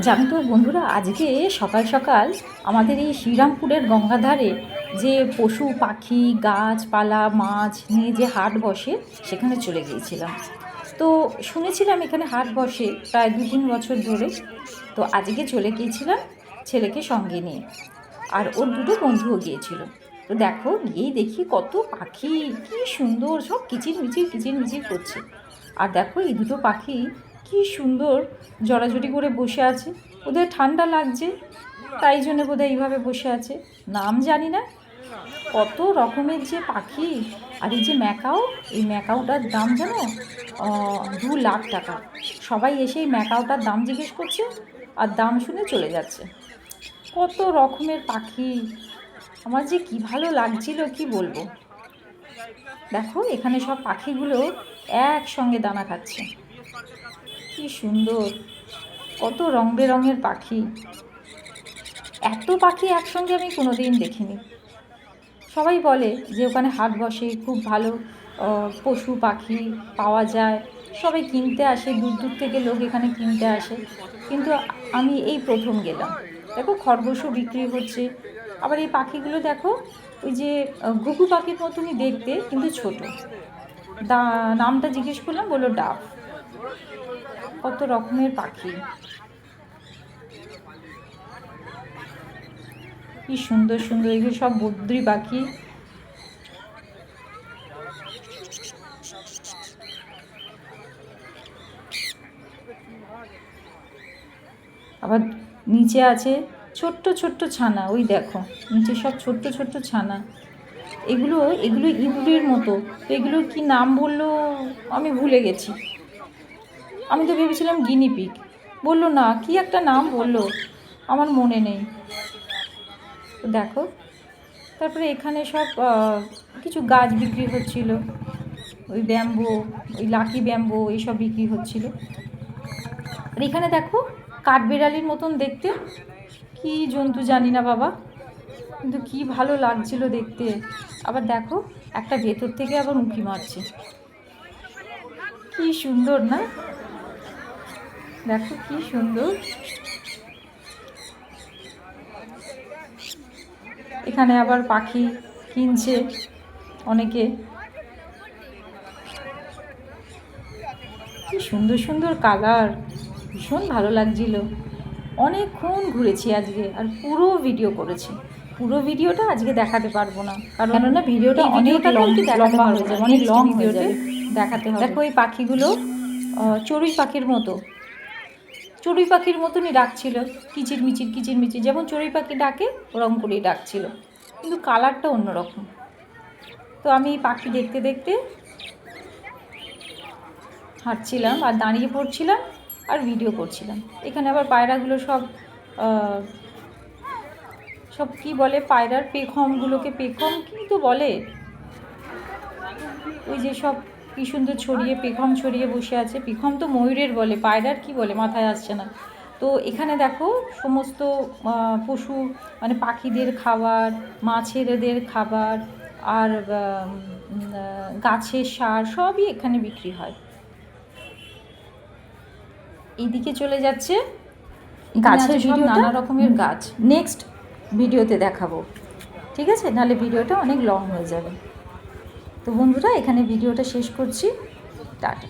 জানো তো বন্ধুরা, আজকে সকাল সকাল আমাদের এই শ্রীরামপুরের গঙ্গাধারে যে পশু পাখি গাছপালা মাছ নিয়ে যে হাট বসে সেখানে চলে গিয়েছিলাম। তো শুনেছিলাম এখানে হাট বসে প্রায় 2-3 বছর ধরে। তো আজকে চলে গিয়েছিলাম ছেলেকে সঙ্গে নিয়ে, আর ওর দুটো বন্ধুও গিয়েছিল। তো দেখো, গিয়েই দেখি কত পাখি, কি সুন্দর সব কিচিরমিচির করছে। আর দেখো এই দুটো পাখি কি সুন্দর জড়াজড়ি করে বসে আছে। ওদের ঠান্ডা লাগছে, তাই জন্য বোধহয় এইভাবে বসে আছে, নাম জানি না। কত রকমের যে পাখি। আর এই যে ম্যাকাও, এই ম্যাকাওটার দাম জানো 2 লাখ টাকা। সবাই এসে এই ম্যাকাওটার দাম জিজ্ঞেস করছে আর দাম শুনে চলে যাচ্ছে। কত রকমের পাখি, আমার যে কি ভালো লাগছিল কি বলবো। দেখো এখানে সব পাখিগুলো একসঙ্গে দানা খাচ্ছে, কি সুন্দর, কত রং বেরঙের পাখি। এত পাখি একসঙ্গে আমি কোনোদিন দেখিনি। সবাই বলে যে ওখানে হাট বসে, খুব ভালো পশু পাখি পাওয়া যায়, সবাই কিনতে আসে, দূর দূর থেকে লোক এখানে কিনতে আসে। কিন্তু আমি এই প্রথম গেলাম। দেখো খরগোশও বিক্রি হচ্ছে। আবার এই পাখিগুলো দেখো, ওই যে ঘুঘু পাখির মতনই দেখতে, কিন্তু ছোট। নামটা জিজ্ঞেস করলাম, বললো ডাব। কত রকমের পাখি, কি সুন্দর সুন্দর, এগুলো সব বদ্রি পাখি। আবার নিচে আছে ছোট্ট ছোট্ট ছানা, ওই দেখো নিচে সব ছোট্ট ছোট্ট ছানা। এগুলো এগুলো ইঁদুরের মতো। তো এগুলোর কী নাম বললো আমি ভুলে গেছি। আমি তো ভেবেছিলাম গিনিপিগ, বললো না কি একটা নাম বললো, আমার মনে নেই। তো দেখো, তারপরে এখানে সব কিছু গাছ বিক্রি হচ্ছিল, ওই ব্যাম্বো, ওই লাকি ব্যাম্বো এইসব বিক্রি হচ্ছিল। আর এখানে দেখো কাঠবেড়ালির মতন দেখতে, কি জন্তু জানি না বাবা, কিন্তু কি ভালো লাগছিল দেখতে। আবার দেখো একটা ভেতর থেকে আবার উঁকি মারছে, কি সুন্দর না? দেখো কি সুন্দর। এখানে আবার পাখি কিনছে অনেকে, কি সুন্দর সুন্দর কালার, ভীষণ ভালো লাগছিল। অনেকক্ষণ ঘুরেছি আজকে, আর পুরো ভিডিও করেছি। পুরো ভিডিওটা আজকে দেখাতে পারবো না, কেননা ভিডিওটা অনেক লম্বা হয়ে যাবে, অনেক লং হয়ে যাবে, দেখাতে হবে। দেখো এই পাখিগুলো চড়ুই পাখির মতো, চড়ুই পাখির মতনই ডাকছিল, কিচিরমিচির, যেমন চড়ুই পাখি ডাকে ওরকম করেই ডাকছিল, কিন্তু কালারটা অন্যরকম। তো আমি পাখি দেখতে দেখতে হাঁটছিলাম আর দাঁড়িয়ে পড়ছিলাম আর ভিডিও করছিলাম। এখানে আবার পায়রাগুলো সব সব কি বলে, পায়রার পেখমগুলোকে, পেখম কি তো বলে, ওই যে সব কি সুন্দর ছড়িয়ে, পেখম ছড়িয়ে বসে আছে। পেখম তো ময়ূরের বলে, পায়রার কি বলে মাথায় আসছে না। তো এখানে দেখো সমস্ত পশু, মানে পাখিদের খাবার, মাছেরদের খাবার, আর গাছের সার সবই এখানে বিক্রি হয়। এইদিকে চলে যাচ্ছে গাছের সব নানা রকমের গাছ, নেক্সট ভিডিওতে দেখাবো, ঠিক আছে? নাহলে ভিডিওটা অনেক লং হয়ে যাবে। তো বন্ধুরা, এখানে ভিডিওটা শেষ করছি, টাটা।